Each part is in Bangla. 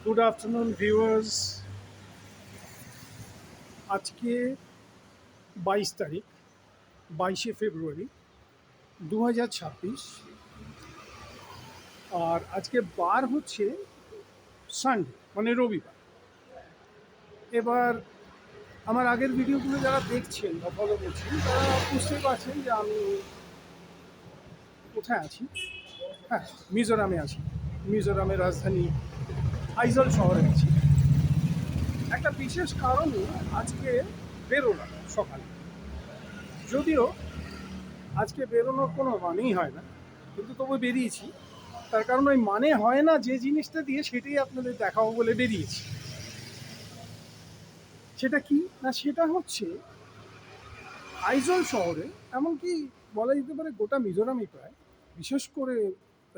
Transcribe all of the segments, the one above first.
Good afternoon viewers. আজকে 22 তারিখ, 22শে ফেব্রুয়ারি 2026। আর আজকে বার হচ্ছে সানডে, মানে রবিবার। এবার আমার আগের ভিডিওগুলো যারা দেখছেন বা ফলো করছেন তারা বুঝতেই পারছেন যে আমি কোথায় আছি। হ্যাঁ, মিজোরামে আছি। মিজোরামের রাজধানী আইজল শহরে আছি। একটা বিশেষ কারণে আজকে বেরোলাম সকালে, যদিও আজকে বেরোনোর কোনো মানেই হয় না, কিন্তু তবু বেরিয়েছি। তার কারণ ওই মানে হয় না যে জিনিসটা দিয়ে, সেটাই আপনাদের দেখাবো বলে বেরিয়েছি। সেটা কি না, সেটা হচ্ছে আইজল শহরে, এমনকি বলা যেতে পারে গোটা মিজোরামই প্রায়, বিশেষ করে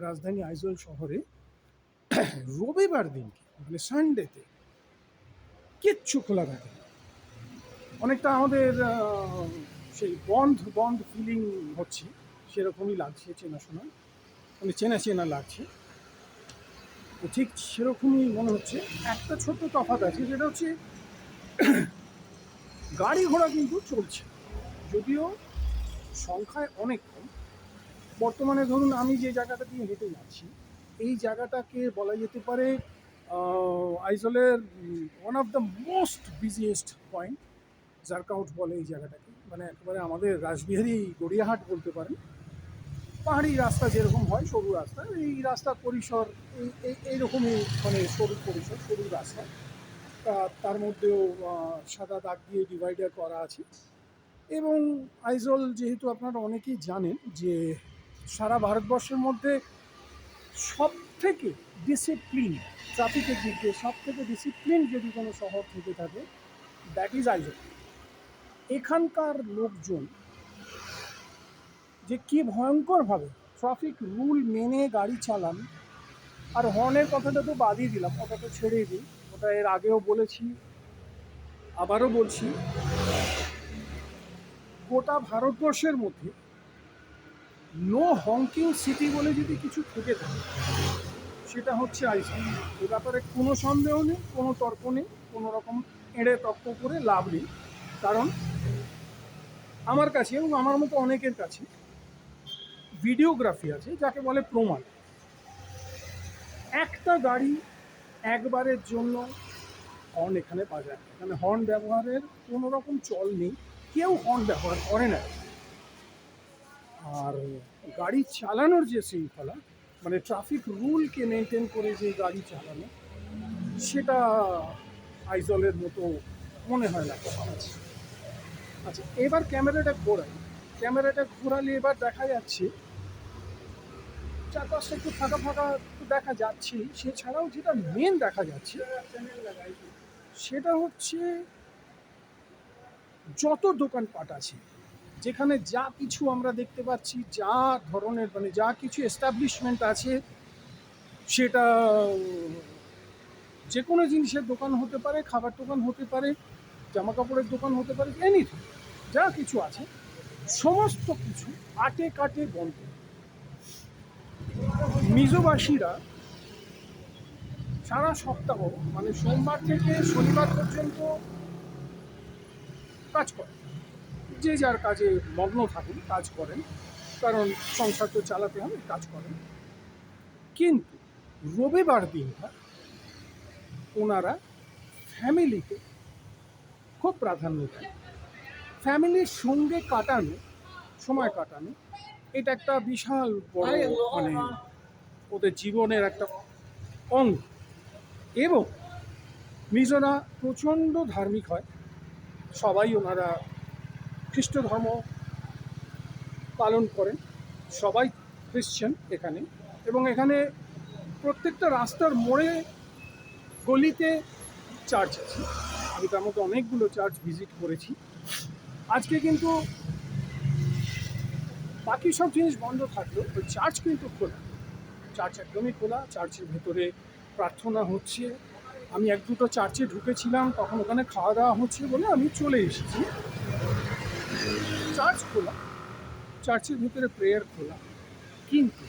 রাজধানী আইজল শহরে রবিবার দিনকে, মানে সানডেতে কিচ্ছু খোলা থাকে না। অনেকটা আমাদের সেই বন্ধ বন্ধ ফিলিং হচ্ছে, সেরকমই লাগছে, চেনাশোনা, মানে চেনা চেনা লাগছে। তো ঠিক সেরকমই মনে হচ্ছে। একটা ছোট্ট তফাৎ আছে, যেটা হচ্ছে গাড়ি ঘোড়া কিন্তু চলছে, যদিও সংখ্যায় অনেক কম। বর্তমানে ধরুন আমি যে জায়গাটা দিয়ে হেঁটে যাচ্ছি, এই জায়গাটাকে বলা যেতে পারে আইজলের one of the most busiest point. Zarkawt বলে এই জায়গাটাকে, মানে একেবারে আমাদের রাসবিহারী গড়িয়াহাট বলতে পারেন। পাহাড়ি রাস্তা যেরকম হয়, সরু রাস্তা, এই রাস্তার পরিসর এইরকমই, মানে সরু পরিসর, সরু রাস্তা। তার মধ্যেও সাদা দাগ দিয়ে ডিভাইডার করা আছে। এবং আইজল, যেহেতু আপনারা অনেকেই জানেন যে সারা ভারতবর্ষের মধ্যে সব থেকে ডিসিপ্লিন, ট্রাফিকের দিক দিয়ে সব থেকে ডিসিপ্লিন যদি কোনো শহর থেকে থাকে, দ্যাট ইজ আইজল। এখানকার লোকজন যে কী ভয়ঙ্করভাবে ট্রাফিক রুল মেনে গাড়ি চালান। আর হর্নের কথাটা তো বাদই দিলাম, ওটা তো ছেড়েই দিই, ওটা এর আগেও বলেছি, আবারও বলছি। গোটা ভারতবর্ষের মধ্যে নো হংকিং সিটি বলে যদি কিছু থেকে থাকে, সেটা হচ্ছে আইজল। এ ব্যাপারে কোনো সন্দেহ নেই, কোনো তর্ক নেই, কোনো রকম এড়ে তর্ক করে লাভ নেই। কারণ আমার কাছে এবং আমার মতো অনেকের কাছে ভিডিওগ্রাফি আছে, যাকে বলে প্রমাণ। একটা গাড়ি একবারের জন্য হর্ন এখানে বাজায়, মানে হর্ন ব্যবহারের কোনো রকম চল নেই, কেউ হর্ন ব্যবহার করে না। আর গাড়ি চালানোর যে শৃঙ্খলা, মানে ট্রাফিক রুলকে মেনটেন করে যে গাড়ি চালানো, সেটা আইজলের মতো মনে হয় না কোথাও আছে। আচ্ছা, এবার ক্যামেরাটা ঘোরাই। ক্যামেরাটা ঘোরালে এবার দেখা যাচ্ছে চারপাশটা একটু ফাঁকা ফাঁকা দেখা যাচ্ছে। সেছাড়াও যেটা মেন দেখা যাচ্ছে, সেটা হচ্ছে যত দোকানপাট আছে, যেখানে যা কিছু আমরা দেখতে পাচ্ছি, যা ধরনের, মানে যা কিছু এস্টাবলিশমেন্ট আছে, সেটা যে কোনো জিনিসের দোকান হতে পারে, খাবার দোকান হতে পারে, জামা কাপড়ের দোকান হতে পারে, এনিথিং যা কিছু আছে, সমস্ত কিছু আটে কাটে বন্ধ। মিজোবাসীরা সারা সপ্তাহ, মানে সোমবার থেকে শনিবার পর্যন্ত কাজ করে, যে যার কাজে মগ্ন থাকুন, কাজ করেন, কারণ সংসার তো চালাতে হবে, কাজ করেন। কিন্তু রবিবার দিনটা ওনারা ফ্যামিলিকে খুব প্রাধান্য দেন। ফ্যামিলির সঙ্গে কাটানো, সময় কাটানো, এটা একটা বিশাল বড়, মানে ওদের জীবনের একটা অঙ্গ। এবং মিজোরা প্রচণ্ড ধার্মিক হয়, সবাই ওনারা খ্রিস্ট ধর্ম পালন করেন, সবাই খ্রিশ্চান এখানে। এবং এখানে প্রত্যেকটা রাস্তার মোড়ে গলিতে চার্চ আছে। আমি তার মধ্যে অনেকগুলো চার্চ ভিজিট করেছি। আজকে কিন্তু বাকি সব জিনিস বন্ধ থাকলেও ওই চার্চ কিন্তু খোলা, চার্চ একদমই খোলা। চার্চের ভেতরে প্রার্থনা হচ্ছে। আমি এক দুটো চার্চে ঢুকেছিলাম, তখন ওখানে খাওয়া দাওয়া হচ্ছে বলে আমি চলে এসেছি। চার্চ খোলা, চার্চের ভিতরে প্রেয়ার খোলা। কিন্তু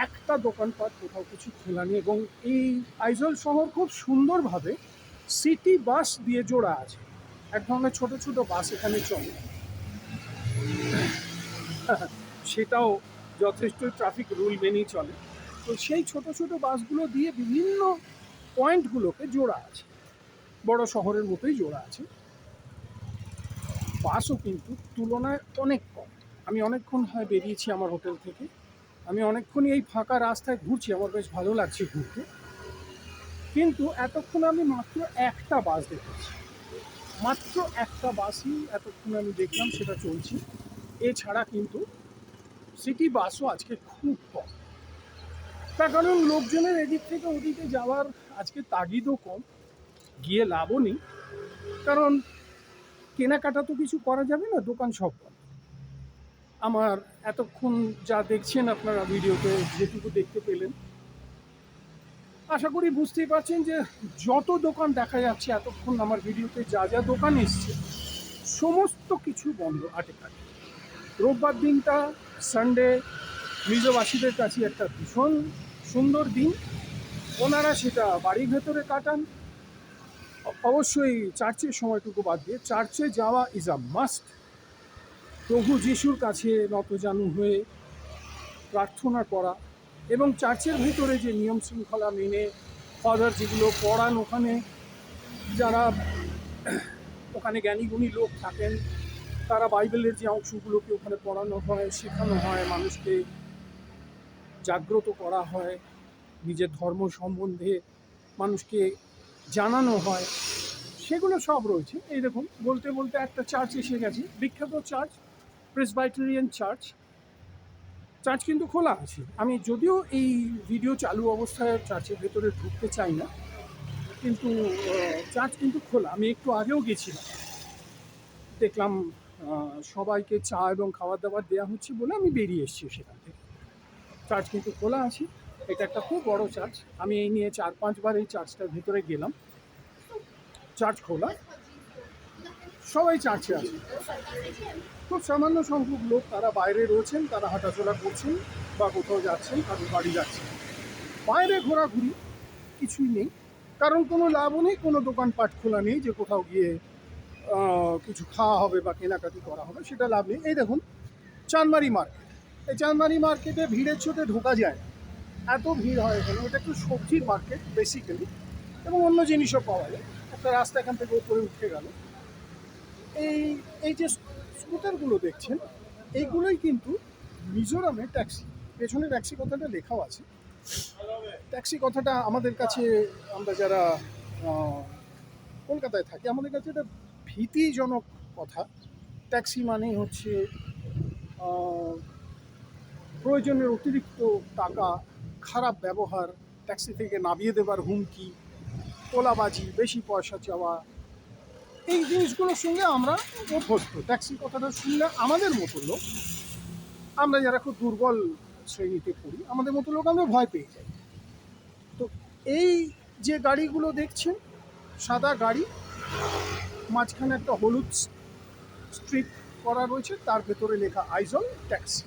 একটা দোকানপাট কোথাও কিছু খোলা নেই, এবং এই আইজল শহর খুব সুন্দরভাবে সিটি বাস দিয়ে জোড়া আছে। এক ধরনের ছোট ছোট বাস এখানে চলে, সেটাও যথেষ্ট ট্রাফিক রুল মেনেই চলে। তো সেই ছোট ছোট বাসগুলো দিয়ে বিভিন্ন পয়েন্টগুলোকে জোড়া আছে, বড় শহরের মতোই জোড়া আছে। বাসও কিন্তু তুলনায় অনেক কম। আমি অনেকক্ষণ হয় বেরিয়েছি আমার হোটেল থেকে, আমি অনেকক্ষণই এই ফাঁকা রাস্তায় ঘুরছি, আমার বেশ ভালো লাগছে ঘুরতে। কিন্তু এতক্ষণ আমি মাত্র একটা বাস দেখেছি, মাত্র একটা বাসই এতক্ষণ আমি দেখলাম, সেটা চলছে। এছাড়া কিন্তু সিটি বাসও আজকে খুব কম। তার কারণ লোকজনের এদিক থেকে ওদিকে যাওয়ার আজকে তাগিদও কম, গিয়ে লাভও নেই। কারণ কেনাকাটা তো কিছু করা যাবে না, দোকান সব বন্ধ। আমার এতক্ষণ যা দেখছেন আপনারা ভিডিওতে, যেটুকু দেখতে পেলেন, আশা করি বুঝতেই পারছেন যে যত দোকান দেখা যাচ্ছে এতক্ষণ আমার ভিডিওতে, যা যা দোকান এসছে সমস্ত কিছু বন্ধ আটে কাটে। রোববার দিনটা, সানডে, মিজোবাসীদের কাছে একটা ভীষণ সুন্দর দিন। ওনারা সেটা বাড়ির ভেতরে কাটান, অবশ্যই চার্চের সময়টুকু বাদ দিয়ে। চার্চে যাওয়া ইজ আ মাস্ট, প্রভু যিশুর কাছে নতজানু হয়ে প্রার্থনা করা, এবং চার্চের ভিতরে যে নিয়ম শৃঙ্খলা মেনে ফাদার যেগুলো পড়ান, ওখানে যারা ওখানে জ্ঞানীগুণী লোক থাকেন, তারা বাইবেলের যে অংশগুলোকে ওখানে পড়ানো হয়, শেখানো হয়, মানুষকে জাগ্রত করা হয়, নিজের ধর্ম সম্বন্ধে মানুষকে জানানো হয়, সেগুলো সব রয়েছে। এই দেখুন, বলতে বলতে একটা চার্চ এসে গেছে, বিখ্যাত চার্চ, প্রেসবাইটেরিয়ান চার্চ। চার্চ কিন্তু খোলা আছে। আমি যদিও এই ভিডিও চালু অবস্থায় চার্চের ভেতরে ঢুকতে চাই না, কিন্তু চার্চ কিন্তু খোলা। আমি একটু আগেও গেছিলাম, দেখলাম সবাইকে চা এবং খাবার দাবার দেওয়া হচ্ছে বলে আমি বেরিয়ে এসেছি সেখান থেকে। চার্চ কিন্তু খোলা আছে, এটা একটা খুব বড় চার্চ। আমি এই নিয়ে 4-5 বার এই চার্চটার ভিতরে গেলাম। চার্চ খোলা, সবাই চার্চে আছে। খুব সামান্য সংখ্যক লোক তারা বাইরে রয়েছেন, তারা হাঁটাচলা করছেন বা কোথাও যাচ্ছেন, তাদের বাড়ি যাচ্ছেন। বাইরে ঘোরাঘুরি কিছুই নেই, কারণ কোনো লাভও নেই, কোনো দোকানপাট খোলা নেই যে কোথাও গিয়ে কিছু খাওয়া হবে বা কেনাকাটি করা হবে, সেটা লাভ নেই। এই দেখুন চানমারি মার্কেট, এই চানমারি মার্কেটে ভিড়ের চোটে ঢোকা যায় না, এত ভিড় হয় এখানে। এটা একটু সবজির মার্কেট বেসিক্যালি, এবং অন্য জিনিসও পাওয়া যায়। একটা রাস্তা এখান থেকে উপরে উঠে গেল। এই এই যে স্কুটারগুলো দেখছেন, এইগুলোই কিন্তু মিজোরামে ট্যাক্সি। পেছনে ট্যাক্সি কথাটা লেখাও আছে। ট্যাক্সি কথাটা আমাদের কাছে, আমরা যারা কলকাতায় থাকি, আমাদের কাছে এটা ভীতিজনক কথা। ট্যাক্সি মানেই হচ্ছে প্রয়োজনের অতিরিক্ত টাকা, খারাপ ব্যবহার, ট্যাক্সি থেকে নামিয়ে দেবার হুমকি, তোলাবাজি, বেশি পয়সা চাওয়া, এই জিনিসগুলোর সঙ্গে আমরা অভ্যস্ত। ট্যাক্সি কথাটা শুনলে আমাদের মতো লোক, আমরা যারা খুব দুর্বল শ্রেণীতে পড়ি, আমাদের মতো লোক আমরা ভয় পেয়ে যাই। তো এই যে গাড়িগুলো দেখছেন, সাদা গাড়ি, মাঝখানে একটা হলুদ স্ট্রিপ করা রয়েছে, তার ভেতরে লেখা আইজল ট্যাক্সি।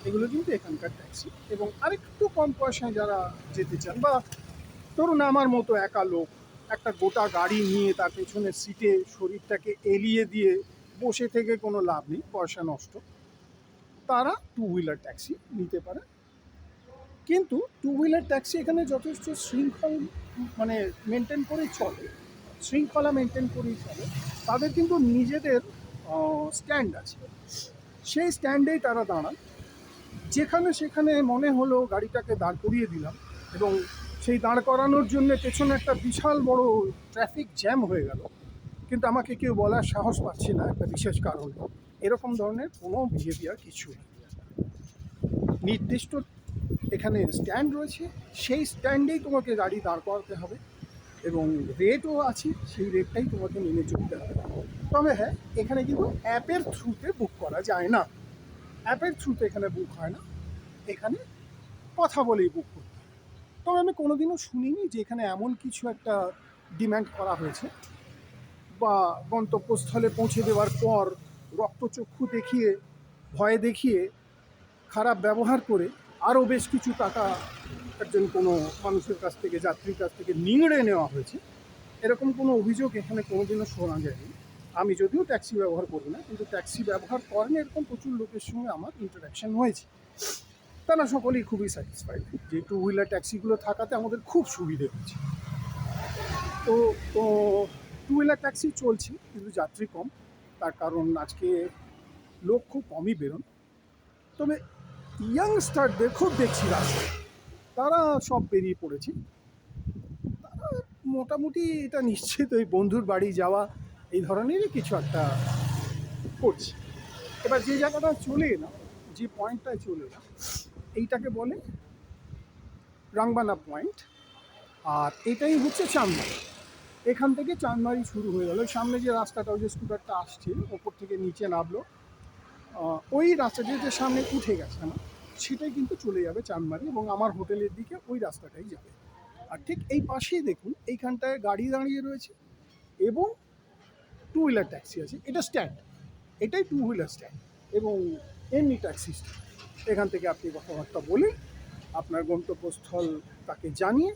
এগুলো কিন্তু এখানকার ট্যাক্সি। এবং আরেকটু কম পয়সায় যারা যেতে চান, বা ধরুন আমার মতো একা লোক, একটা গোটা গাড়ি নিয়ে তার পেছনের সিটে শরীরটাকে এলিয়ে দিয়ে বসে থেকে কোনো লাভ নেই, পয়সা নষ্ট, তারা টু হুইলার ট্যাক্সি নিতে পারে। কিন্তু টু হুইলার ট্যাক্সি এখানে যথেষ্ট শৃঙ্খল মানে মেনটেন করেই চলে, শৃঙ্খলা মেনটেন করেই চলে। তাদের কিন্তু নিজেদের স্ট্যান্ড আছে, সেই স্ট্যান্ডেই তারা দাঁড়ান। যেখানে সেখানে মনে হলো গাড়িটাকে দাঁড় করিয়ে দিলাম, এবং সেই দাঁড় করানোর জন্য পেছনে একটা বিশাল বড় ট্রাফিক জ্যাম হয়ে গেল, কিন্তু আমাকে কেউ বলার সাহস পাচ্ছে না একটা বিশেষ কারণে। এরকম ধরনের কোনো বিহেভিয়ার কিছু নেই। নির্দিষ্ট এখানে স্ট্যান্ড রয়েছে, সেই স্ট্যান্ডেই তোমাকে গাড়ি দাঁড় করাতে হবে, এবং রেটও আছে, সেই রেটটাই তোমাকে মেনে চলতে হবে। তবে হ্যাঁ, এখানে কিন্তু অ্যাপের থ্রুতে বুক করা যায় না, অ্যাপের থ্রুতে এখানে বুক হয় না, এখানে কথা বলেই বুক করতে হয়। তবে আমি কোনোদিনও শুনিনি যে এখানে এমন কিছু একটা ডিম্যান্ড করা হয়েছে, বা গন্তব্যস্থলে পৌঁছে দেওয়ার পর রক্তচক্ষু দেখিয়ে, ভয় দেখিয়ে, খারাপ ব্যবহার করে আরও বেশ কিছু টাকা একজন কোনো মানুষের কাছ থেকে, যাত্রীর কাছ থেকে নিংড়ে নেওয়া হয়েছে, এরকম কোনো অভিযোগ এখানে কোনোদিনও শোনা যায়নি। আমি যদিও ট্যাক্সি ব্যবহার করি না, কিন্তু ট্যাক্সি ব্যবহার করেন এরকম প্রচুর লোকের সঙ্গে আমার ইন্টারাকশান হয়েছে। তারা সকলেই খুবই স্যাটিসফাইড যে টু হুইলার ট্যাক্সিগুলো থাকাতে আমাদের খুব সুবিধে হচ্ছে। তো তো টু হুইলার ট্যাক্সি চলছে, কিন্তু যাত্রী কম। তার কারণ আজকে লোক খুব কমই বেরোন। তবে ইয়াংস্টারদের খুব দেখছি রাস্তায়, তারা সব বেরিয়ে পড়েছে। তারা মোটামুটি এটা নিশ্চিত ওই বন্ধুর বাড়ি যাওয়া এই ধরনেরই কিছু একটা করছে। এবার যে জায়গাটা চলে এলাম, যে পয়েন্টটায় চলে এলাম, এইটাকে বলে রাংবানা পয়েন্ট। আর এটাই হচ্ছে চাঁদমারি। এখান থেকে চাঁদমারি শুরু হয়ে গেল। সামনে যে রাস্তাটা, ওই যে স্কুটারটা আসছে ওপর থেকে নিচে নামলো, ওই রাস্তাটি যে সামনে উঠে গেছে আমার, সেটাই কিন্তু চলে যাবে চাঁদমারি, এবং আমার হোটেলের দিকে ওই রাস্তাটাই যাবে। আর ঠিক এই পাশেই দেখুন, এইখানটায় গাড়ি দাঁড়িয়ে রয়েছে এবং টু হুইলার ট্যাক্সি আছে। এটা স্ট্যান্ড, এটাই টু হুইলার স্ট্যান্ড এবং এমনি ট্যাক্সি স্ট্যান্ড। এখান থেকে আপনি কথাবার্তা বলে আপনার গন্তব্যস্থল তাকে জানিয়ে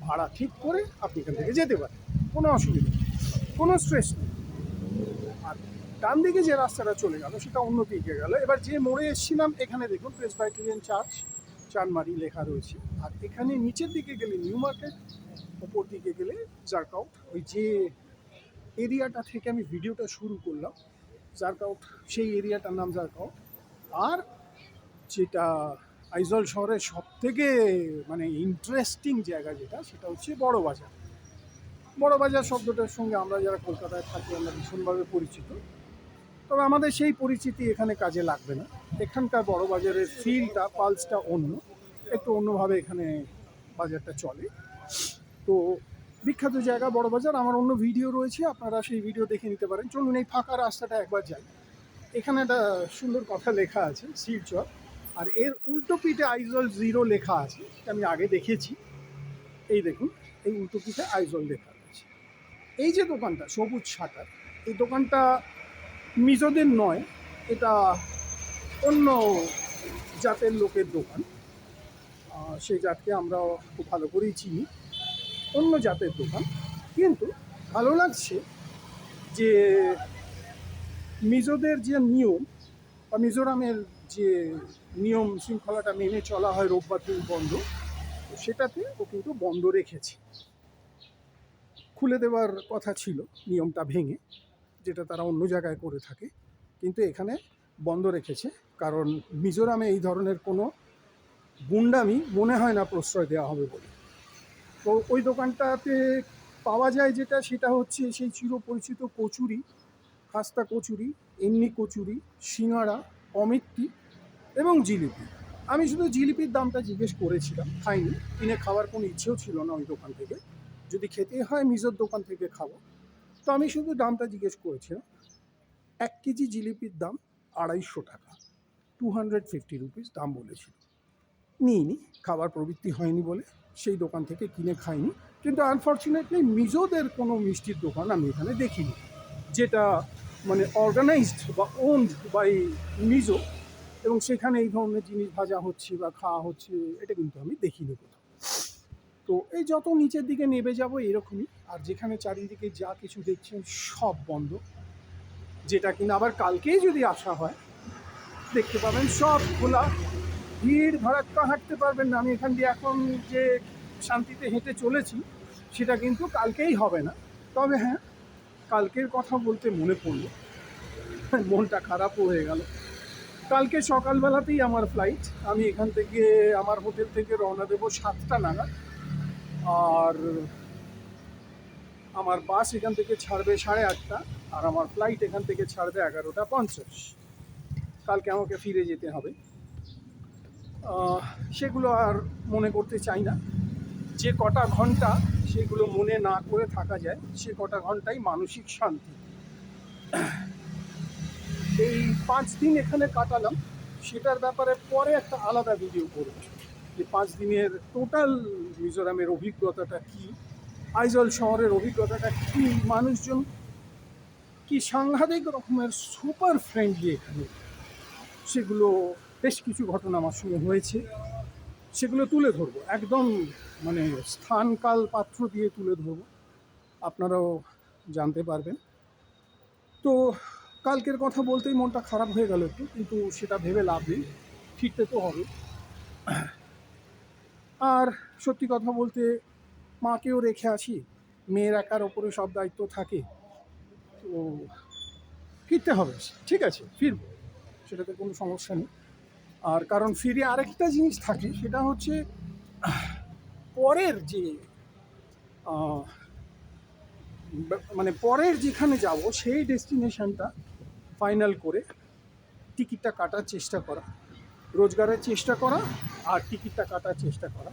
ভাড়া ঠিক করে আপনি এখান থেকে যেতে পারেন, কোনো অসুবিধা নেই, কোনো স্ট্রেস নেই। আর ডান দিকে যে রাস্তাটা চলে গেল সেটা অন্য দিকে গেল। এবার যে মোড়ে এসেছিলাম, এখানে দেখুন প্রেসবাইটেরিয়ান চার্চ চাঁদমারি লেখা রয়েছে। আর এখানে নিচের দিকে গেলে নিউ মার্কেট, ওপর দিকে গেলে জারকাউট। ওই যে এরিয়াটা থেকে আমি ভিডিওটা শুরু করলাম, জারকাউট, সেই এরিয়াটার নাম জারকাউট। আর যেটা আইজল শহরের সব থেকে মানে ইন্টারেস্টিং জায়গা যেটা, সেটা হচ্ছে বড় বাজার। বড় বাজার শব্দটার সঙ্গে আমরা যারা কলকাতায় থাকি আমরা ভীষণভাবে পরিচিত, তবে আমাদের সেই পরিচিতি এখানে কাজে লাগবে না। এখানকার বড় বাজারের ফিলটা, পালসটা অন্য, একটু অন্যভাবে এখানে বাজারটা চলে। তো বিখ্যাত জায়গা বড় বাজার, আমার অন্য ভিডিও রয়েছে, আপনারা সেই ভিডিও দেখে নিতে পারেন। চলুন এই ফাঁকা রাস্তাটা একবার যাই। এখানে একটা সুন্দর কথা লেখা আছে শিলচর, আর এর উল্টো পিঠে আইজল 0 লেখা আছে, আমি আগে দেখেছি। এই দেখুন, এই উল্টো পিঠে আইজল লেখা আছে। এই যে দোকানটা সবুজ শাটার, এই দোকানটা মিজোদের নয়, এটা অন্য জাতের লোকের দোকান। সেই জাতকে আমরা খুব ভালো করেই চিনি, অন্য জাতের দোকান। কিন্তু ভালো লাগছে যে মিজোদের যে নিয়ম বা মিজোরামের যে নিয়ম শৃঙ্খলাটা মেনে চলা হয়, রোববার দিন বন্ধ, সেটাতে ও কিন্তু বন্ধ রেখেছে। খুলে দেওয়ার কথা ছিল নিয়মটা ভেঙে, যেটা তারা অন্য জায়গায় করে থাকে, কিন্তু এখানে বন্ধ রেখেছে। কারণ মিজোরামে এই ধরনের কোনো গুন্ডামি মনে হয় না প্রশ্রয় দেওয়া হবে বলে। তো ওই দোকানটাতে পাওয়া যায় যেটা, সেটা হচ্ছে সেই চিরপরিচিত কচুরি, খাস্তা কচুরি, এমনি কচুরি, সিঙাড়া, অমিত্তি এবং জিলিপি। আমি শুধু জিলিপির দামটা জিজ্ঞেস করেছিলাম, খাইনি, কিনে খাওয়ার কোনো ইচ্ছেও ছিল না ওই দোকান থেকে। যদি খেতে হয় মিজোর দোকান থেকে খাবো। তো আমি শুধু দামটা জিজ্ঞেস করেছিলাম। 1 কেজি জিলিপির দাম 250 টাকা, 250 রুপিস দাম বলেছিল। নিইনি, খাবার প্রবৃত্তি হয়নি বলে সেই দোকান থেকে কিনে খাইনি। কিন্তু আনফর্চুনেটলি মিজোদের কোনো মিষ্টির দোকান আমি এখানে দেখিনি, যেটা মানে অর্গানাইজড বা ওনড বাই মিজো, এবং সেখানে এই ধরনের জিনিস ভাজা হচ্ছে বা খাওয়া হচ্ছে, এটা কিন্তু আমি দেখিনি কোথাও। তো এই যত নিচের দিকে নেমে যাব এরকমই। আর যেখানে চারিদিকে যা কিছু দেখছেন সব বন্ধ, যেটা কিনা আবার কালকেই যদি আসা হয় দেখতে পাবেন সব খোলা। ভিড় ভাড়াক্কা, হাঁটতে পারবেন না। আমি এখান দিয়ে এখন যে শান্তিতে হেঁটে চলেছি সেটা কিন্তু কালকেই হবে না। তবে হ্যাঁ, কালকের কথা বলতে মনে পড়লো, মনটা খারাপও হয়ে গেল। কালকে সকালবেলাতেই আমার ফ্লাইট। আমি এখান থেকে, আমার হোটেল থেকে রওনা দেবো 7টা নাগাদ। আর আমার বাস এখান থেকে ছাড়বে 8:30, আর আমার ফ্লাইট এখান থেকে ছাড়বে 11:50। কালকে আমাকে ফিরে যেতে হবে। সেগুলো আর মনে করতে চাই না। যে কটা ঘন্টা সেগুলো মনে না করে থাকা যায়, সে কটা ঘন্টাই মানসিক শান্তি। এই 5 দিন এখানে কাটালাম, সেটার ব্যাপারে পরে একটা আলাদা ভিডিও করব, যে 5 দিনের টোটাল মিজোরামের অভিজ্ঞতাটা কী, আইজল শহরের অভিজ্ঞতাটা কী, মানুষজন কি সাংঘাতিক রকমের সুপার ফ্রেন্ডলি এখানে, সেগুলো বেশ কিছু ঘটনা আমার সঙ্গে হয়েছে। সেগুলো তুলে ধরবো, একদম মানে স্থান কাল পাত্র দিয়ে তুলে ধরবো, আপনারাও জানতে পারবেন। তো কালকের কথা বলতেই মনটা খারাপ হয়ে গেল একটু, কিন্তু সেটা ভেবে লাভ নেই, ফিরতে তো হবে। আর সত্যি কথা বলতে মাকেও রেখে আসি, মেয়ের একার ওপরে সব দায়িত্ব থাকে, তো ফিরতে হবে। ঠিক আছে, ফিরবো, সেটাতে কোনো সমস্যা নেই। আর কারণ ফিরে আরেকটা জিনিস থাকে, সেটা হচ্ছে পরের যে মানে পরের যেখানে যাব সেই ডেস্টিনেশনটা ফাইনাল করে টিকিটটা কাটার চেষ্টা করা, রোজগারের চেষ্টা করা আর টিকিটটা কাটার চেষ্টা করা,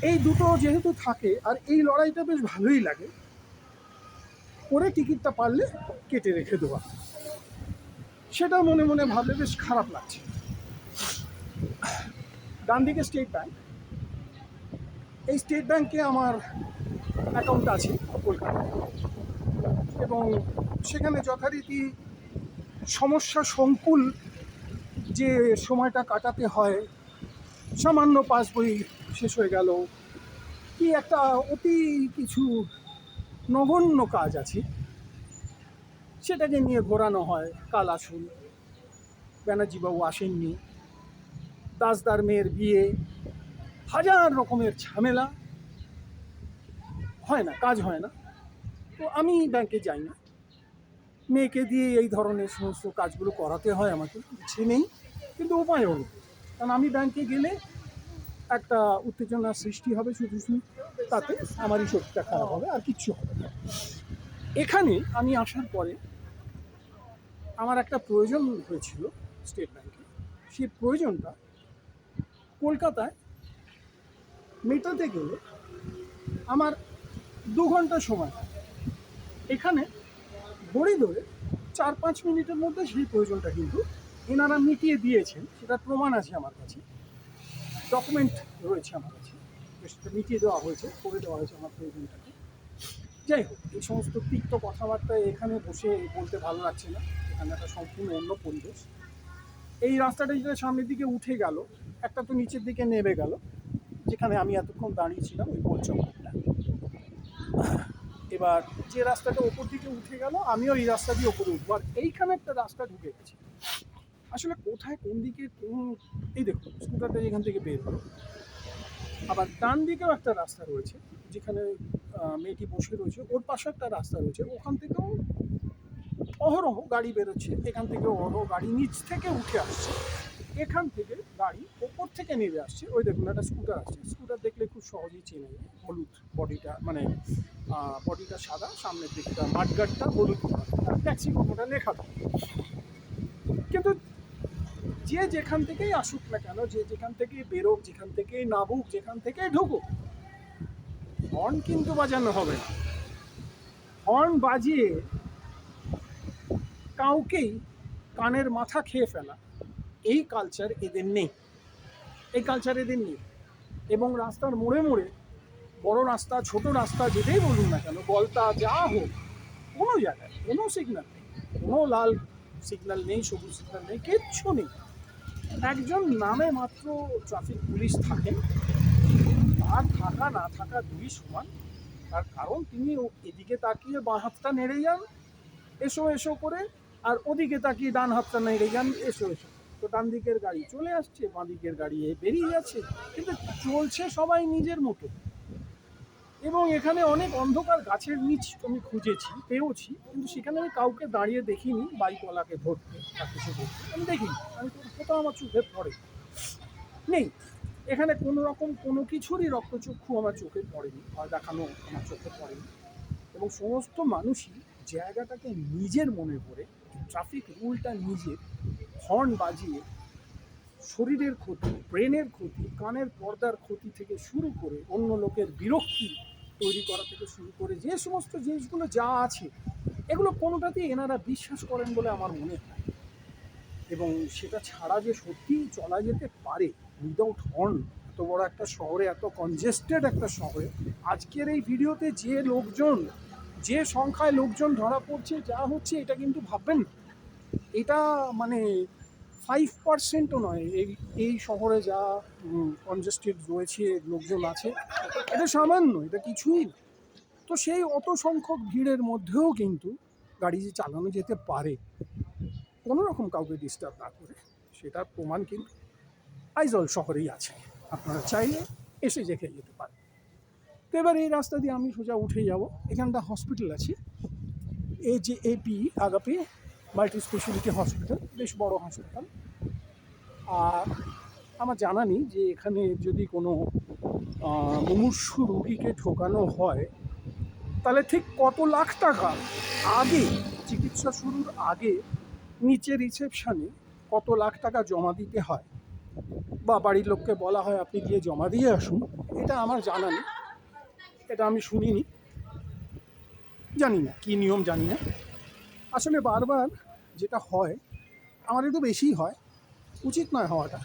এই দুটো যেহেতু থাকে আর এই লড়াইটা বেশ ভালোই লাগে, করে টিকিটটা পারলে কেটে রেখে দেওয়া, সেটা মনে মনে ভাবলে বেশ খারাপ লাগছে। ডান দিকে স্টেট ব্যাংক, এই স্টেট ব্যাংকে আমার অ্যাকাউন্ট আছে কলকাতায়, এবং সেখানে যথারীতি সমস্যা সংকুল যে সময়টা কাটাতে হয়, সামান্য পাস বই শেষ হয়ে গেল, কি একটা অতি কিছু নগণ্য কাজ আছে, সেটাকে নিয়ে ঘোরানো হয়। কাল আসুন, ব্যানার্জিবাবু আসেননি, দাসদার মেয়ের বিয়ে, হাজার রকমের ঝামেলা, হয় না, কাজ হয় না। তো আমি ব্যাংকে যাই না, মেয়েকে দিয়ে এই ধরনের সমস্ত কাজগুলো করাতে হয় আমাকে, ইচ্ছে নেই কিন্তু উপায়ও নেই, কারণ আমি ব্যাংকে গেলে একটা উত্তেজনার সৃষ্টি হবে, শুধু শুধু তাতে আমারই শরীরটা খারাপ হবে, আর কিচ্ছু হবে না। এখানে আমি আসার পরে আমার একটা প্রয়োজন হয়েছিল স্টেট ব্যাংকে, সেই প্রয়োজনটা কলকাতায় মেটাতে গেলে আমার 2 ঘন্টা সময় লাগে। এখানে দড়ি ধরে 4-5 মিনিটের মধ্যে সেই প্রয়োজনটা কিন্তু এনারা মিটিয়ে দিয়েছেন, সেটা প্রমাণ আছে আমার কাছে, ডকুমেন্ট রয়েছে আমার কাছে, সেটা মিটিয়ে দেওয়া হয়েছে, করে দেওয়া হয়েছে আমার প্রয়োজনটাকে। যাই হোক, এই সমস্ত তিক্ত কথাবার্তা এখানে বসে বলতে ভালো লাগছে না, এখানে একটা সম্পূর্ণ অন্য পরিবেশ। এই রাস্তাটা যেটা সামনের দিকে উঠে গেল, একটা তো নিচের দিকে নেমে গেল, যেখানে আমি এতক্ষণ দাঁড়িয়েছিলাম ওই গোলচক্করটা। এবার যে রাস্তাটা ওপর দিকে উঠে গেল, আমিও এই রাস্তা দিয়ে ওপরে উঠবো, আর এইখানে একটা রাস্তা ঢুকে গেছে। আসলে কোথায় কোন দিকে কোন, এই দেখুন স্কুটারটা যেখান থেকে বের হলো, আবার ডান দিকেও একটা রাস্তা রয়েছে, যেখানে মেয়েটি বসে রয়েছে, ওর পাশে একটা রাস্তা রয়েছে, ওখান থেকেও অহরহ গাড়ি বেরোচ্ছে, এখান থেকে অহরহ গাড়ি নিচ থেকে উঠে আসছে, এখান থেকে গাড়ি ওপর থেকে নেমে আসছে। ওই দেখুন একটা স্কুটার আসছে, স্কুটার দেখলে খুব সহজেই চেনে যায়, হলুদ বডিটা, মানে বডিটা সাদা, সামনের দিকটা মাঠগাটটা হলুদ, ট্যাক্সি কোনোটা লেখা থাকে। কিন্তু যে যেখান থেকেই আসুক না কেন, যে যেখান থেকে বেরোক, যেখান থেকেই নামুক, যেখান থেকেই ঢুকুক, হর্ন কিন্তু বাজানো হবে না। হর্ন বাজিয়ে কাউকেই কানের মাথা খেয়ে ফেলা, এই কালচার এদের নেই, এই কালচার এদের নেই। এবং রাস্তার মোড়ে মোড়ে, বড় রাস্তা ছোট রাস্তা যেটাই বলুন না কেন, গলতা যা হোক, কোনো জায়গায় কোনো সিগন্যাল নেই, কোনো লাল সিগন্যাল নেই, সবুজ সিগন্যাল নেই, কিচ্ছু নেই। একজন নামে মাত্র ট্রাফিক পুলিশ থাকেন, আর থাকা না থাকা দুই সমান। তার কারণ তিনি এদিকে তাকিয়ে বাঁ হাতটা নেড়ে যান এসো এসো করে, আর ওদিকে তাকিয়ে ডান হাতটা নেড়ে যান এসো এসো, তো ডান দিকের গাড়ি চলে আসছে, বাঁ দিকের গাড়ি বেরিয়ে যাচ্ছে, কিন্তু চলছে সবাই নিজের মতো। এবং এখানে অনেক অন্ধকার গাছের নিচ আমি খুঁজেছি, পেয়েওছি, কিন্তু সেখানে আমি কাউকে দাঁড়িয়ে দেখিনি বাইকওয়ালাকে ধরতে বা কিছু করতে, আমি দেখিনি, আমি কোথাও আমার চোখে পড়ে নেই। এখানে কোনো রকম কোনো কিছুরই রক্তচক্ষু আমার চোখে পড়েনি, আর দেখানো আমার চোখে পড়েনি। এবং সমস্ত মানুষই জায়গাটাকে নিজের মনে করে, ট্রাফিক রুলটা নিজের, হর্ন বাজিয়ে শরীরের ক্ষতি, ব্রেনের ক্ষতি, কানের পর্দার ক্ষতি থেকে শুরু করে অন্য লোকের বিরক্তি তৈরি করা থেকে শুরু করে যে সমস্ত জিনিসগুলো যা আছে, এগুলো কোনোটাতেই এনারা বিশ্বাস করেন বলে আমার মনে হয়। এবং সেটা ছাড়া যে সত্যিই চলা যেতে পারে উইদাউট হর্ন, এত বড় একটা শহরে, এত কনজেস্টেড একটা শহরে, আজকের এই ভিডিওতে যে লোকজন, যে সংখ্যায় লোকজন ধরা পড়ছে, যা হচ্ছে, এটা কিন্তু ভাববেন না, এটা মানে 5%ও নয়। এই এই শহরে যা কনজেস্টেড রয়েছে, লোকজন আছে, এটা সামান্য, এটা কিছুই না। তো সেই অত সংখ্যক ভিড়ের মধ্যেও কিন্তু গাড়ি যে চালানো যেতে পারে কোনো রকম কাউকে ডিস্টার্ব না করে, সেটার প্রমাণ কিন্তু আইজল শহরেই আছে। আপনারা চাইলে এসে দেখে যেতে পারেন। তো এবার এই রাস্তা দিয়ে আমি সোজা উঠে যাব। এখানটা হসপিটাল আছে, AJAP Agape multi speciality hospital, বেশ বড় হাসপাতাল। আর আমার জানা নেই যে এখানে যদি কোনো মুমূর্ষু রোগীকে ঢোকানো হয় তাহলে ঠিক কত লাখ টাকা আগে, চিকিৎসা শুরুর আগে নিচে রিসেপশানে কত লাখ টাকা জমা দিতে হয়, বা বাড়ির লোককে বলা হয় আপনি গিয়ে জমা দিয়ে আসুন, এটা আমার জানা নেই, এটা আমি শুনিনি, জানি না কী নিয়ম, জানি না। আসলে বারবার যেটা হয়, আমার একটু বেশিই হয়, উচিত নয় হওয়াটা,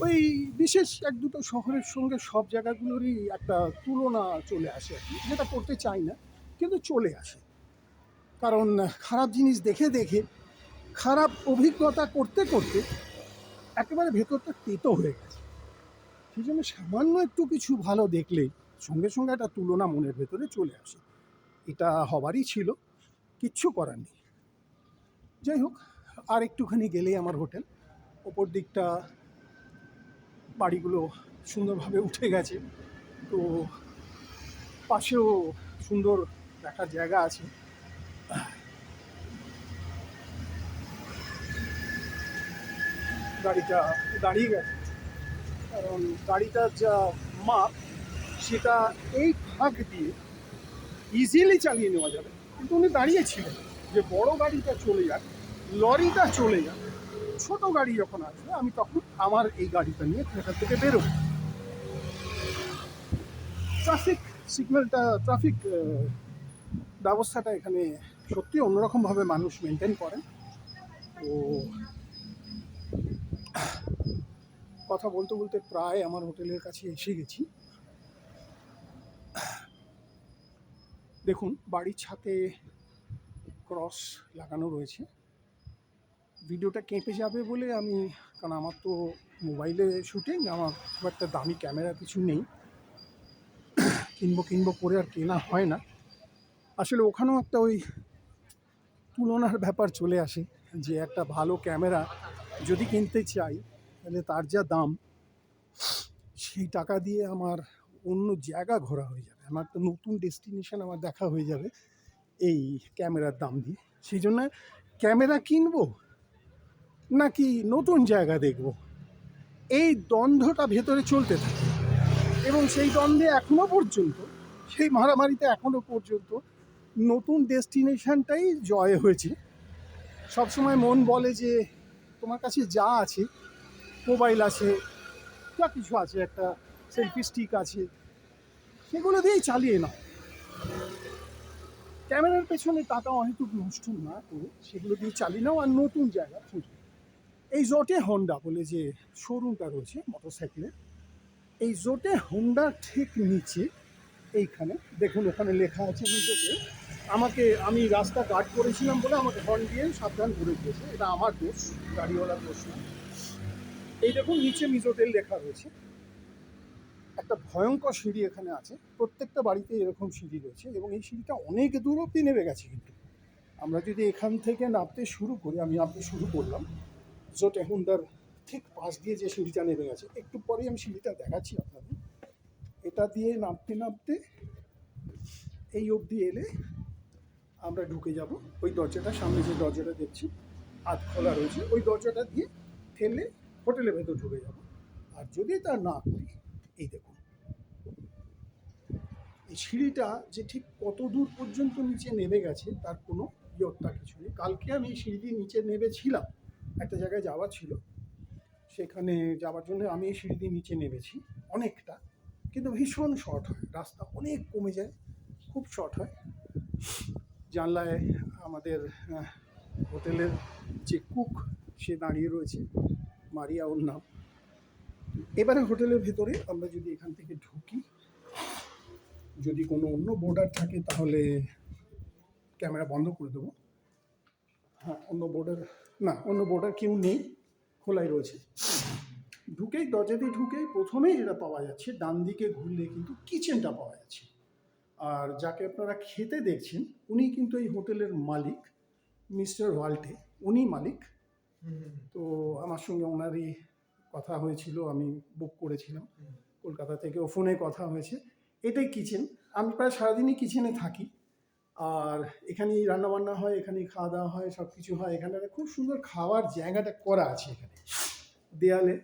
ওই বিশেষ এক দুটো শহরের সঙ্গে সব জায়গাগুলোরই একটা তুলনা চলে আসে আর কি, যেটা করতে চাই না কিন্তু চলে আসে। কারণ খারাপ জিনিস দেখে দেখে, খারাপ অভিজ্ঞতা করতে করতে একেবারে ভেতরটা তেতো হয়ে গেছে। সেই জন্য সামান্য একটু কিছু ভালো দেখলেই সঙ্গে সঙ্গে একটা তুলনা মনের ভেতরে চলে আসে। এটা হবারই ছিল, কিচ্ছু করার নেই। যাই হোক, আর একটুখানি গেলেই আমার হোটেল। ওপর দিকটা বাড়িগুলো সুন্দরভাবে উঠে গেছে, তো পাশেও সুন্দর দেখার জায়গা আছে। গাড়িটা দাঁড়িয়ে গেছে, কারণ গাড়িটার যা মাপ সেটা এই ফাঁক দিয়ে ইজিলি চালিয়ে নেওয়া যাবে, কিন্তু উনি দাঁড়িয়েছিলেন যে বড় গাড়িটা চলে যাক, লরিটা চলে যাক, ছোট গাড়ি যখন আসবে আমি তখন আমার এই গাড়িটা নিয়ে এখান থেকে বেরোবো। ট্রাফিক সিগন্যালটা, ট্রাফিক ব্যবস্থাটা এখানে সত্যি অন্যরকমভাবে মানুষ মেনটেন করেন। তো কথা বলতে বলতে প্রায় আমার হোটেলের কাছে এসে গেছি। দেখুন, বাড়ির ছাদে ক্রস লাগানো রয়েছে। ভিডিওটা কেঁপে যাবে বলে আমি, কারণ আমার তো মোবাইলে শুটিং, আমার খুব একটা দামি ক্যামেরা কিছু নেই, কিনবো করে আর কেনা হয় না। আসলে ওখানেও একটা ওই তুলনার ব্যাপার চলে আসে, যে একটা ভালো ক্যামেরা যদি কিনতে চাই তাহলে তার যা দাম, সেই টাকা দিয়ে আমার অন্য জায়গা ঘোরা হয়ে যাবে, আমার একটা নতুন ডেস্টিনেশন আমার দেখা হয়ে যাবে এই ক্যামেরার দাম দিয়ে। সেই জন্য ক্যামেরা কিনবো নাকি নতুন জায়গা দেখব, এই দ্বন্দ্বটা ভেতরে চলতে থাকে। এবং সেই দ্বন্দ্বে এখনো পর্যন্ত, সেই মারামারিতে এখনো পর্যন্ত নতুন ডেস্টিনেশনটাই জয় হয়েছে। সবসময় মন বলে যে তোমার কাছে যা আছে, মোবাইল আছে, যা কিছু আছে, একটা সেলফি স্টিক আছে, সেগুলো দিয়েই চালিয়ে নাও, ক্যামেরার পেছনে টাকা অহেতুক নষ্ট না করে সেগুলো দিয়ে চালিয়ে নাও আর নতুন জায়গা খুঁজো। এই জোটে হোন্ডা বলে যে শোরুমটা রয়েছে মোটরসাইকেলের, এই জোটে হোন্ডার ঠিক নিচে এইখানে দেখুন, ওখানে লেখা আছে নিজেকে, আমি রাস্তা গার্ড করেছিলাম বলে আমাকে হর্ন দিয়ে সাবধান করে দিয়েছে, এটা আমার দোষ, গাড়িওয়ালার দোষ না। এই দেখুন নিচে মিজোটেল লেখা রয়েছে, একটা ভয়ঙ্কর সিঁড়ি এখানে আছে, প্রত্যেকটা বাড়িতে এরকম সিঁড়ি রয়েছে, এবং এই সিঁড়িটা অনেক দূর অব্দি নেমে গেছে। কিন্তু আমরা যদি এখান থেকে নামতে শুরু করি, আমি নামতে শুরু করলাম জোটে হোন্ডার ঠিক পাশ দিয়ে যে সিঁড়িটা নেমে গেছে, একটু পরেই আমি সিঁড়িটা দেখাচ্ছি আপনাদের। এটা দিয়ে নামতে নামতে এই অবধি এলে আমরা ঢুকে যাব ওই দরজাটা, সামনে যে দরজাটা দেখছি হাত খোলা রয়েছে, ওই দরজাটা দিয়ে ঠেলে হোটেলের ভেতর ঢুকে যাব। আর যদি তা না করি, এই দেখুন এই সিঁড়িটা যে ঠিক কত দূর পর্যন্ত নিচে নেমে গেছে তার কোনো ইয়ত্তা কিছু নেই। কালকে আমি এই সিঁড়ি দিয়ে নিচে নেমেছিলাম, একটা জায়গায় যাওয়া ছিল, সেখানে যাওয়ার জন্য আমি এই সিঁড়ি দিয়ে নিচে নেমেছি অনেকটা, কিন্তু ভীষণ শর্ট হয়, রাস্তা অনেক কমে যায়, খুব শর্ট হয়। জানলায় আমাদের হোটেলের যে কুক সে দাঁড়িয়ে রয়েছে, মারিয়া ওর নাম। এবারে হোটেলের ভেতরে আমরা যদি এখান থেকে ঢুকি, যদি কোনো অন্য বোর্ডার থাকে তাহলে ক্যামেরা বন্ধ করে দেবো। হ্যাঁ, অন্য বোর্ডার কেউ নেই, খোলাই রয়েছে। দরজা দিয়ে ঢুকেই প্রথমেই যেটা পাওয়া যাচ্ছে, ডান দিকে ঘুরলে কিন্তু কিচেনটা পাওয়া যাচ্ছে। আর যাকে আপনারা খেতে দেখছেন উনি কিন্তু এই হোটেলের মালিক, মিস্টার ওয়াল্টে, উনি মালিক। তো আমার সঙ্গে ওনারই কথা হয়েছিল, আমি বুক করেছিলাম কলকাতা থেকে, ও ফোনে কথা হয়েছে। এটাই কিচেন। আমি প্রায় সারাদিনই কিচেনে থাকি, আর এখানেই রান্নাবান্না হয়, এখানেই খাওয়া দাওয়া হয়, সব কিছু হয়। এখানে একটা খুব সুন্দর খাওয়ার জায়গাটা করা আছে। এখানে দেয়ালে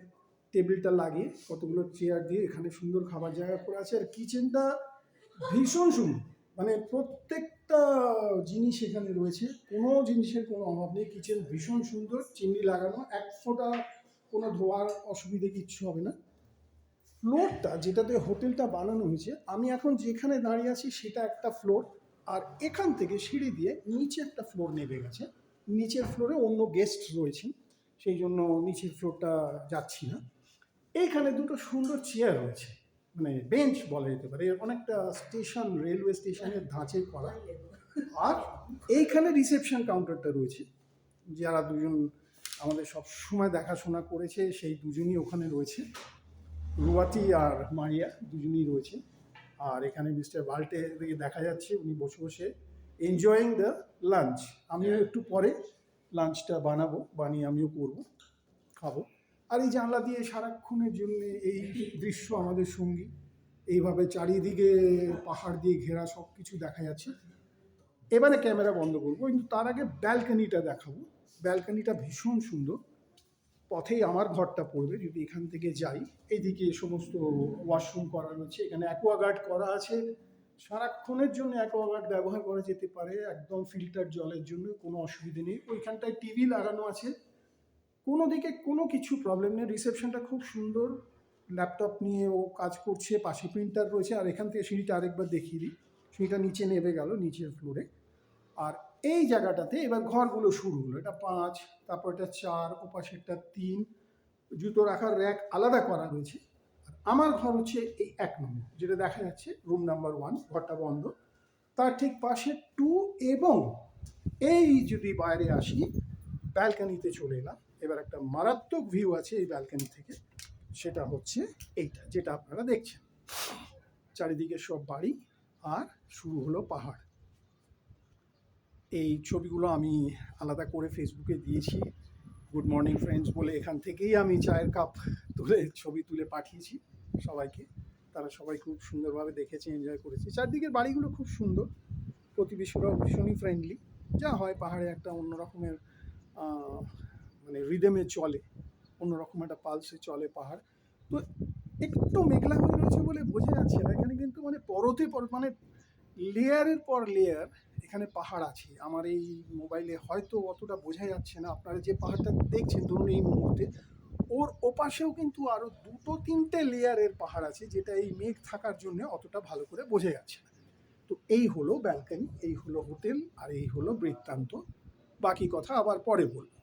টেবিলটা লাগিয়ে কতগুলো চেয়ার দিয়ে এখানে সুন্দর খাবার জায়গা করা আছে। আর কিচেনটা ভীষণ সুন্দর, মানে প্রত্যেকটা জিনিস এখানে রয়েছে, কোনো জিনিসের কোনো অভাব নেই। কিচেন ভীষণ সুন্দর, চিমনি লাগানো, এক ফোঁটা কোনো ধোয়ার অসুবিধে কিচ্ছু হবে না। ফ্লোরটা যেটাতে হোটেলটা বানানো হয়েছে, আমি এখন যেখানে দাঁড়িয়ে আছি সেটা একটা ফ্লোর, আর এখান থেকে সিঁড়ি দিয়ে নিচে একটা ফ্লোর নেমে গেছে। নিচের ফ্লোরে অন্য গেস্ট রয়েছেন, সেই জন্য নিচের ফ্লোরটা যাচ্ছি না। এইখানে দুটো সুন্দর চেয়ার রয়েছে, মানে বেঞ্চ বলা যেতে পারে, অনেকটা স্টেশন, রেলওয়ে স্টেশনের ধাঁচে করা। আর এইখানে রিসেপশন কাউন্টারটা রয়েছে, যারা দুজন আমাদের সব সময় দেখাশোনা করেছে সেই দুজনই ওখানে রয়েছে, রুয়াতি আর মারিয়া দুজনই রয়েছে। আর এখানে মিস্টার বাল্টে দেখা যাচ্ছে উনি বসে বসে এনজয়িং দ্য লাঞ্চ। আমিও একটু পরে লাঞ্চটা বানাবো, বানিয়ে আমিও করবো, খাবো। আর এই জানলা দিয়ে সারাক্ষণের জন্য এই দৃশ্য আমাদের সঙ্গী, এইভাবে চারিদিকে পাহাড় দিয়ে ঘেরা সব কিছু দেখা যাচ্ছে। এবারে ক্যামেরা বন্ধ করবো, কিন্তু তার আগে ব্যালকনিটা দেখাবো। ব্যালকনিটা ভীষণ সুন্দর। পথেই আমার ঘরটা পড়বে যদি এখান থেকে যাই। এইদিকে সমস্ত ওয়াশরুম করা রয়েছে, এখানে অ্যাকোয়াগার্ড করা আছে, সারাক্ষণের জন্য অ্যাকোয়াগার্ড ব্যবহার করা যেতে পারে, একদম ফিল্টার জলের জন্য, কোনো অসুবিধে নেই। ওইখানটায় টিভি লাগানো আছে, কোনো দিকে কোনো কিছু প্রবলেম নেই। রিসেপশনটা খুব সুন্দর, ল্যাপটপ নিয়ে ও কাজ করছে, পাশে প্রিন্টার রয়েছে। আর এখান থেকে সিঁড়িটা আরেকবার দেখিয়ে দিই, সিঁড়িটা নিচে নেমে গেল নিচের ফ্লোরে। আর এই জায়গাটাতে এবার ঘরগুলো শুরু হলো, এটা 5, তারপর এটা 4, ওপাশেরটা 3, জুতো রাখার র্যাক আলাদা করা রয়েছে। আর আমার ঘর হচ্ছে এই 1 নম্বর, যেটা দেখা যাচ্ছে রুম নাম্বার 1, ঘরটা বন্ধ। তার ঠিক পাশে 2, এবং এই যদি বাইরে আসি ব্যালকানিতে চলে এলাম। এবার একটা মারাত্মক ভিউ আছে এই ব্যালকানি থেকে, সেটা হচ্ছে এইটা যেটা আপনারা দেখছেন। চারিদিকে সব বাড়ি, আর শুরু হলো পাহাড়। এই ছবিগুলো আমি আলাদা করে ফেসবুকে দিয়েছি, গুড মর্নিং ফ্রেন্ডস বলে। এখান থেকেই আমি চায়ের কাপ তুলে ছবি তুলে পাঠিয়েছি সবাইকে, তারা সবাই খুব সুন্দরভাবে দেখেছে, এনজয় করেছে। চারদিকের বাড়িগুলো খুব সুন্দর, প্রতিবেশীরাও ভীষণই ফ্রেন্ডলি। যা হয় পাহাড়ে, একটা অন্যরকমের মানে রিদমে চলে, অন্যরকম একটা পালসে চলে পাহাড়। তো একটু মেঘলা হয়ে রয়েছে বলে বোঝা যাচ্ছে না, এখানে কিন্তু মানে পরতে পর, মানে লেয়ারের পর লেয়ার এখানে পাহাড় আছে। আমার এই মোবাইলে হয়তো অতটা বোঝা যাচ্ছে না, আপনারা যে পাহাড়টা দেখছেন ধরুন এই মুহূর্তে, ওর ওপাশেও কিন্তু আরও 2-3টে লেয়ারের পাহাড় আছে, যেটা এই মেঘ থাকার জন্য অতটা ভালো করে বোঝা যাচ্ছে না। তো এই হলো ব্যালকনি, এই হলো হোটেল, আর এই হলো বৃত্তান্ত। বাকি কথা আবার পরে বলবো।